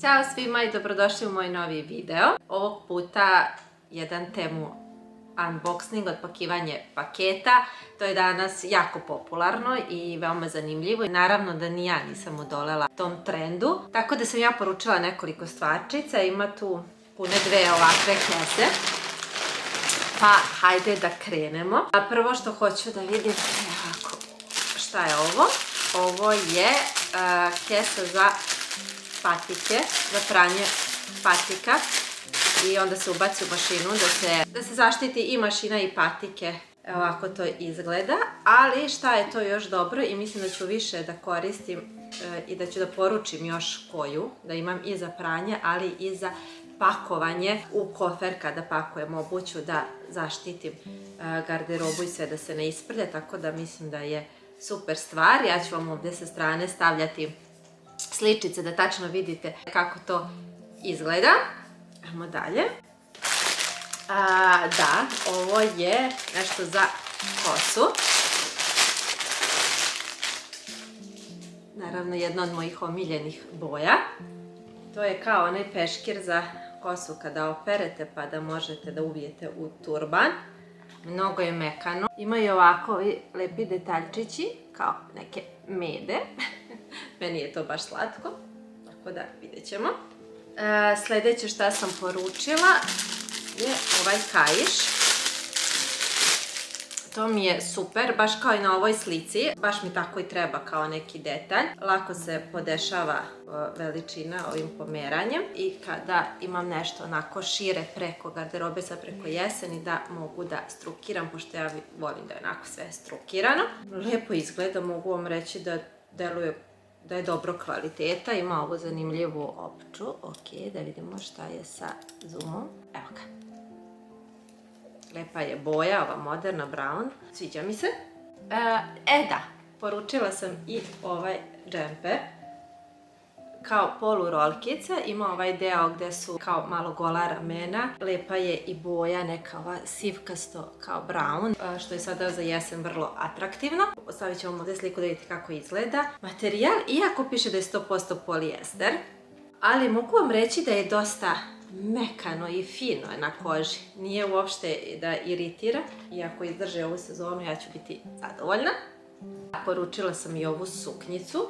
Ćao svima i dobrodošli u moj novi video. Ovog puta jedan temu unboxing, otpakivanje paketa. To je danas jako popularno i veoma zanimljivo. Naravno da ni ja nisam odolela tom trendu. Tako da sam ja poručila nekoliko stvarčica. Ima tu pune dve ovakve kese. Pa hajde da krenemo. Prvo što hoću da vidim šta je ovo. Ovo je kesa za patike, za pranje patika i onda se ubaci u mašinu da se zaštiti i mašina i patike. Ovako to izgleda, ali šta je to još dobro i mislim da ću više da koristim i da ću da poručim još koju, da imam i za pranje, ali i za pakovanje u kofer kada pakujem obuću, da zaštitim garderobu i sve da se ne isprlje, tako da mislim da je super stvar. Ja ću vam ovdje sa strane stavljati sličice da tačno vidite kako to izgleda. Ajmo dalje. Da, ovo je nešto za kosu. Naravno jedna od mojih omiljenih boja. To je kao onaj peškir za kosu kada operete pa da možete da uvijete u turban. Mnogo je mekano. Imaju ovako lepi detaljčići kao neke mede. Meni je to baš slatko, tako da vidjet ćemo. Sljedeće što sam poručila je ovaj kaiš. To mi je super, baš kao i na ovoj slici. Baš mi tako i treba kao neki detalj. Lako se podešava veličina ovim pomeranjem i kada imam nešto onako šire preko garderobe, sad preko jeseni, da mogu da strukiram, pošto ja volim da je onako sve strukirano. Lijepo izgleda, mogu vam reći da deluje da je dobro kvaliteta, ima ovu zanimljivu opču. Ok, da vidimo šta je sa zoomom. Evo ga. Lepa je boja, ova moderna brown. Sviđa mi se. Da, poručila sam i ovaj džemper. Kao polu rolkica, ima ovaj deo gde su kao malo gola ramena. Lepa je i boja, neka ova sivkasto kao brown, što je sada za jesen vrlo atraktivno. Ostavit ću vam ovdje sliku da vidite kako izgleda. Materijal, iako piše da je 100% polijester, ali mogu vam reći da je dosta mekano i fino na koži. Nije uopšte da iritira. Iako izdrže ovu sezonu, ja ću biti zadovoljna. Poručila sam i ovu suknjicu.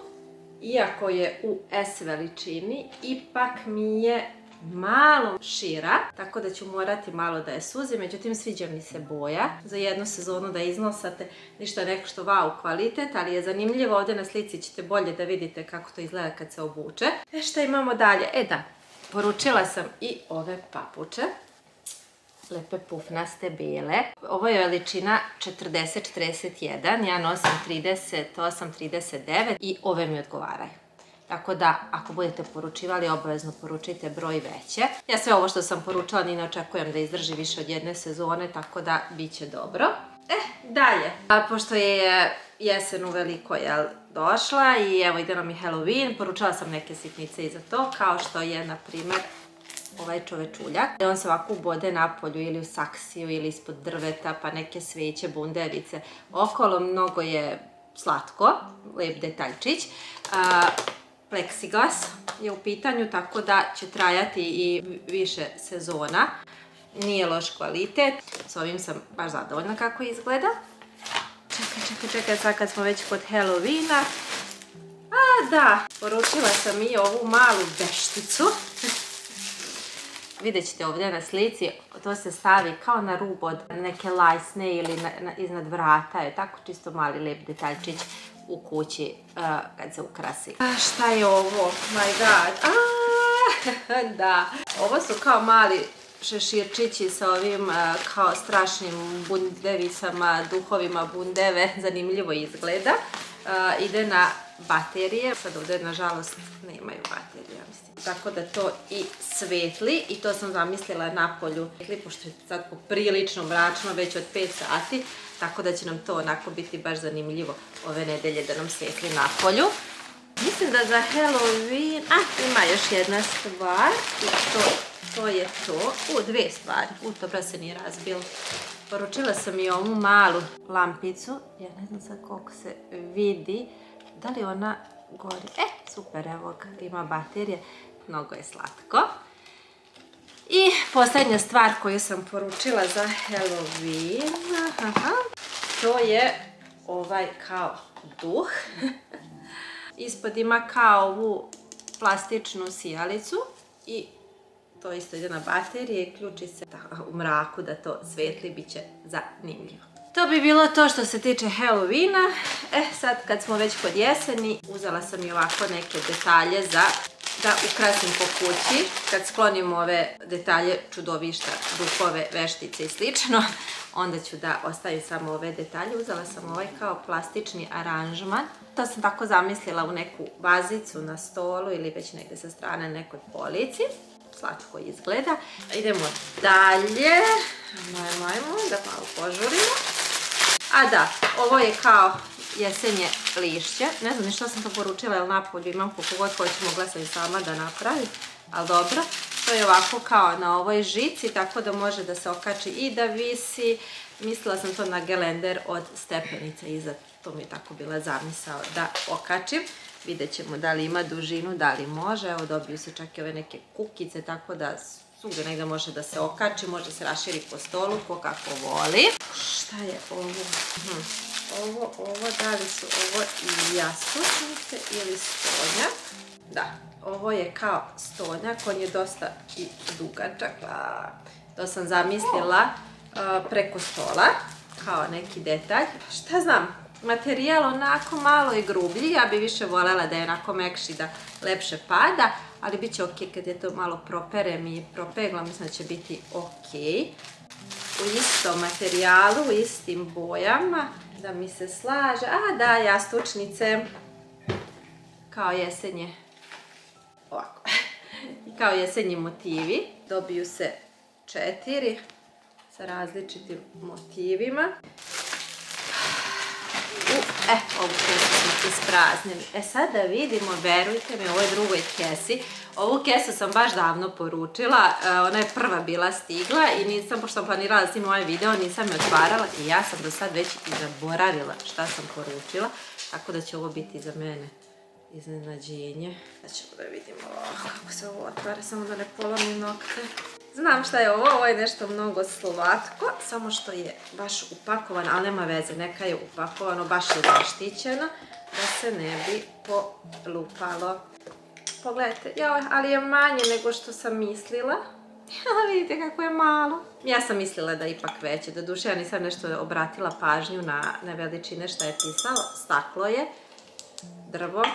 Iako je u S veličini, ipak mi je malo šira, tako da ću morati malo da je suzim, međutim sviđa mi se boja. Za jednu sezonu da iznosate ništa neko što wow kvalitet, ali je zanimljivo, ovdje na slici ćete bolje da vidite kako to izgleda kad se obuče. Šta imamo dalje? Da, poručila sam i ove papuče. Lepe pufnaste bele. Ovo je veličina 40-41, ja nosim 38-39 i ove mi odgovaraju. Tako da, ako budete poručivali, obavezno poručite broj veće. Ja sve ovo što sam poručila ni ne očekujem da izdrži više od jedne sezone, tako da bit će dobro. Dalje. Pošto je jesen uveliko došla i evo ide nam i Halloween, poručila sam neke sitnice i za to, kao što je, na primjer, ovaj čovečuljak. On se ovako ubode napolju ili u saksiju ili ispod drveta, pa neke sveće, bundevice. Okolo mnogo je slatko, lep detaljčić. Plexiglas je u pitanju, tako da će trajati i više sezona. Nije loš kvalitet. S ovim sam baš zadovoljna kako izgleda. Čekaj, sad kad smo već kod Halloweena. Da, poručila sam i ovu malu vešticu. Vidjet ćete ovdje na slici, to se stavi kao na rub od neke lajsne ili iznad vrata, je tako čisto mali lep detaljčić u kući kad se ukrasi. Šta je ovo? My god! Da, ovo su kao mali šeširčići sa ovim kao strašnim bundevicama, duhovima bundeve, zanimljivo izgleda. Ide na baterije, sad ovdje nažalost nemaju baterije, mislim. Tako da to i svetli i to sam zamislila napolju, pošto je sad poprilično mračno, već od 5 sati, tako da će nam to onako biti baš zanimljivo ove nedelje da nam svetli napolju. Mislim da za Halloween, ima još jedna stvar i to je to. Dve stvari, dobra se nije razbilo. Poručila sam i ovu malu lampicu, ja ne znam sad koliko se vidi, da li ona gori. Super, evo ga, ima baterije, mnogo je slatko. I posljednja stvar koju sam poručila za Halloween, to je ovaj kao duh. Ispod ima kao ovu plastičnu sijalicu i to isto ide na baterije i ključi se u mraku da to svetli, bit će zanimljivo. To bi bilo to što se tiče Halloweena. Sad kad smo već kod jeseni, uzela sam i ovako neke detalje za da ukrasim po kući. Kad sklonim ove detalje, čudovišta, duhove, veštice i slično, onda ću da ostavim samo ove detalje. Uzela sam ovaj kao plastični aranžman. To sam tako zamislila u neku vazicu na stolu ili već negdje sa strane nekoj polici. Slatko izgleda. Idemo dalje. Ajmo da malo požurimo. A da, ovo je kao jesenje lišće. Ne znam ni što sam to poručila, jer napolju imam koliko god hoću, mogla sam i sama da napravim. Ali dobro, to je ovako kao na ovoj žici, tako da može da se okači i da visi. Mislila sam to na gelender od stepenice iza. To mi je tako bila zamisao da okačim. Vidjet ćemo da li ima dužinu, da li može. Evo, dobiju se čak i ove neke kukice, tako da svugdje negdje može da se okači, može se raširi po stolu, ko kako voli. Šta je ovo? Da li su ovo jastučnice ili stonjak? Da, ovo je kao stonjak, on je dosta i dugačak. To sam zamislila preko stola, kao neki detalj. Šta znam? Materijal onako malo i grublji, ja bi više voljela da je onako mekši, da lepše pada, ali bit će ok kad je to malo properem i propegla, mislim da će biti ok. U istom materijalu, u istim bojama, da mi se slaže. A da, jastučnice, kao jesenje, ovako, kao jesenji motivi. Dobiju se 4 sa različitim motivima. Ovu kesu smo ispraznili. Sad da vidimo, verujte mi, u ovoj drugoj kesi. Ovu kesu sam baš davno poručila, ona je prva bila stigla i nisam, pošto sam planirala da snimam ovaj video, nisam je otvarala i ja sam do sad već i zaboravila šta sam poručila, tako da će ovo biti za mene iznenađenje. Sad ćemo da vidimo kako se ovo otvara, samo da ne polomim nokte. Znam šta je ovo, ovo je nešto mnogo slatko, samo što je baš upakovano, ali nema veze, neka je upakovano, baš je zaštićeno, da se ne bi polupalo. Pogledajte, ali je manje nego što sam mislila. Vidite kako je malo. Ja sam mislila da je ipak veće, doduše ja nisam nešto obratila pažnju na veličine što je pisalo. Staklo je, drvo,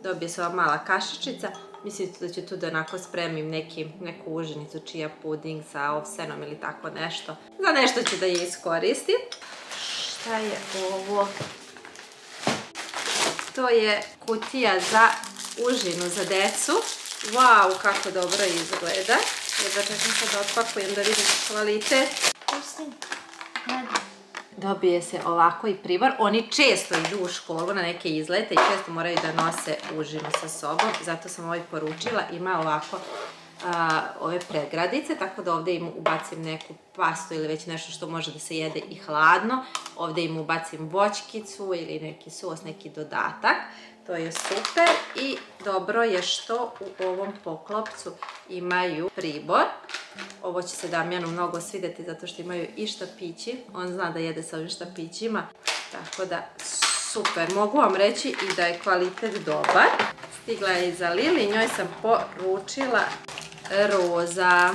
dobije se ova mala kašičica. Mislim da ću tu da onako spremim neku užinicu, čija puding sa ovsenom ili tako nešto. Za nešto ću da je iskoristim. Šta je ovo? To je kutija za užinu za decu. Wow, kako dobro izgleda. Jedva čekam sad da otpakujem da vidim kvalitet. Dobije se ovako i pribor. Oni često idu u školu na neke izlete i često moraju da nose užinu sa sobom. Zato sam ovaj poručila. Ima ovako ove pregradice, tako da ovdje im ubacim neku pastu ili već nešto što može da se jede i hladno. Ovdje im ubacim voćkicu ili neki sos, neki dodatak. To je super i dobro je što u ovom poklopcu imaju pribor. Ovo će se Damjanu mnogo svidjeti zato što imaju i štapići. On zna da jede sa ovim štapićima. Tako da super. Mogu vam reći i da je kvalitet dobar. Stigla je i za Lili. Njoj sam poručila roza.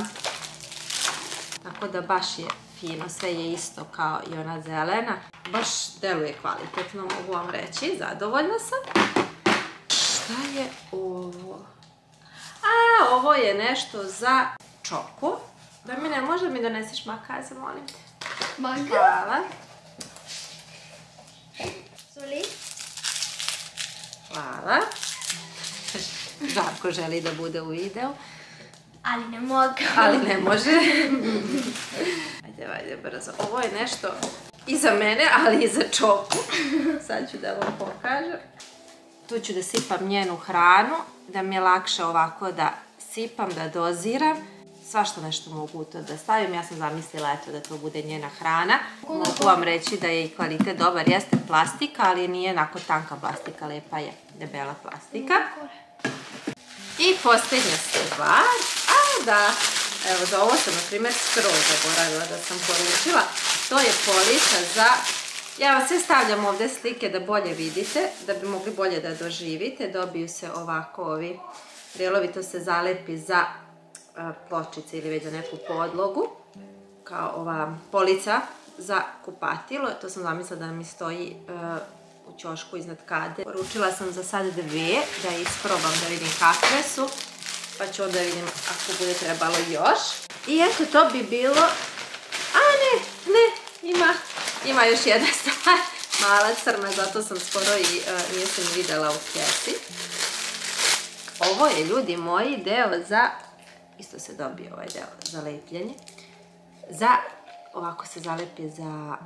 Tako da baš je fino. Sve je isto kao i ona zelena. Baš deluje kvalitetno, mogu vam reći. Zadovoljna sam. Šta je ovo? Ovo je nešto za čoku. Da mi ne može mi doneseš makaze, molim te. Hvala. Soli. Hvala. Žarko želi da bude u videu. Ali ne mogu. Ali ne može. Ajde brzo. Ovo je nešto i za mene, ali i za čoku. Sad ću da vam pokažem. Tu ću da sipam njenu hranu, da mi je lakše ovako da sipam, da doziram. svašta nešto mogu u to da stavim. Ja sam zamislila eto da to bude njena hrana. Mogu vam reći da je i kvalitet dobar, jeste plastika, ali nije onako tanka plastika, lepa je debela plastika. I posljednja stvar, evo za ovo sam na primjer skroz zaboravila da sam poručila, to je polica za, ja vam sve stavljam ovdje slike da bolje vidite, da bi mogli bolje da doživite, dobiju se ovako ovi dijelovi, to se zalepi za pločice ili već za neku podlogu, kao ova polica za kupatilo, to sam zamislila da mi stoji u ćošku iznad kade. Poručila sam za sad 2, da isprobam da vidim kakve su, pa ću onda vidim ako bude trebalo još. I eto, to bi bilo, ima još jedna stvar, mala crna, zato sam skoro i nisam videla u kesi. Ovo je, ljudi moji, deo za, isto se dobije ovaj deo za lepljenje, ovako se zalepi za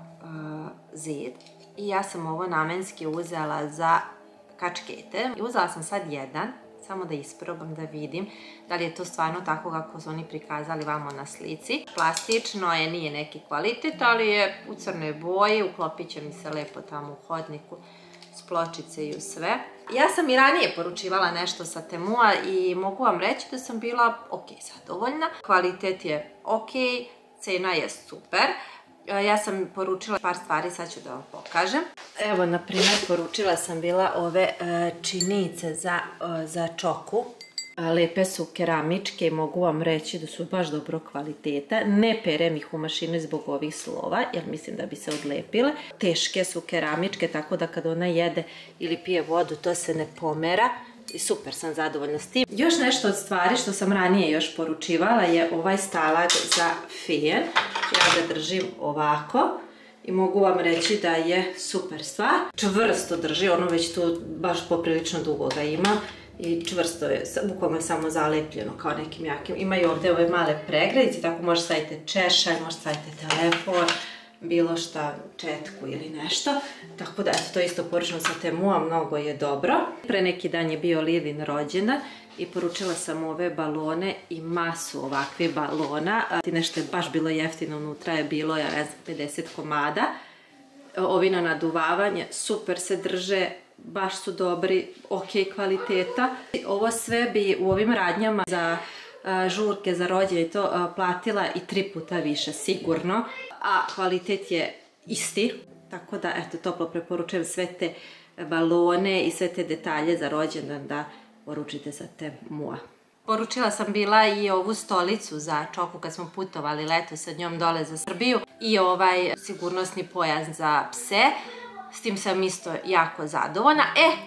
zid. I ja sam ovo namenski uzela za kačkete. I uzela sam sad jedan, samo da isprobam, da vidim da li je to stvarno tako kako su oni prikazali vamo na slici. Plastično je, nije neki kvalitet, ali je u crnoj boji, uklopit će mi se lepo tamo u hodniku s pločice i u sve. Ja sam i ranije poručivala nešto sa Temua i mogu vam reći da sam bila ok zadovoljna. Kvalitet je ok, cena je super. Ja sam poručila par stvari, sad ću da vam pokažem. Evo, na primjer, poručila sam bila ove činice za čoku. Lepe su keramičke i mogu vam reći da su baš dobro kvaliteta. Ne perem ih u mašini zbog ovih slova, jer mislim da bi se odlepile. Teške su keramičke, tako da kad ona jede ili pije vodu, to se ne pomera. I super sam zadovoljna s tim. Još nešto od stvari što sam ranije još poručivala je ovaj stalag za fen. Ja ga držim ovako i mogu vam reći da je super stvar. Čvrsto drži, ono već tu baš poprilično dugo ga ima i čvrsto je, bukvalno je samo zalepljeno kao nekim jakim. Imaju ovdje ove male pregradice, tako možete staviti češalj, možete staviti telefon, bilo šta, četku ili nešto. Tako da, eto, to isto poručeno sa Temua, mnogo je dobro. Pre neki dan je bio Livin rođendan i poručila sam ove balone i masu ovakvih balona. Nešto je baš bilo jeftino, unutra je bilo, ja ne znam, 50 komada. Ovi na naduvavanje, super se drže, baš su dobri, ok kvaliteta. Ovo sve bi u ovim radnjama za žurke, za rođenje i to platila i 3 puta više, sigurno. A kvalitet je isti, tako da, eto, toplo preporučujem sve te balone i sve te detalje za rođendan da poručite za Temua. Poručila sam bila i ovu stolicu za čoku kad smo putovali leto sa njom dole za Srbiju i ovaj sigurnosni pojas za pse. S tim sam isto jako zadovoljna.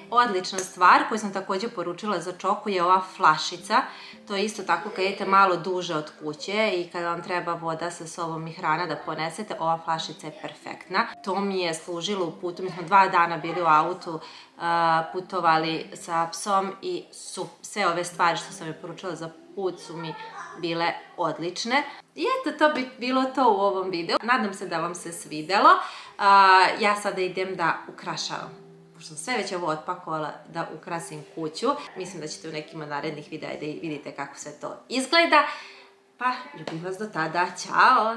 Odlična stvar koju sam također poručila za čoku je ova flašica. To je isto tako kad idete malo duže od kuće i kada vam treba voda sa sobom i hrana da ponesete, ova flašica je perfektna. To mi je služilo u putu. Mi smo 2 dana bili u autu, putovali sa psom i sve ove stvari što sam je poručila za put su mi bile odlične. I eto, to bi bilo to u ovom videu. Nadam se da vam se svidelo. Ja sada idem da ukrašavam. Pošto sam sve već ovo otpakovala, da ukrasim kuću. Mislim da ćete u nekim narednih videa da vidite kako sve to izgleda. Pa, ljubim vas do tada. Ćao!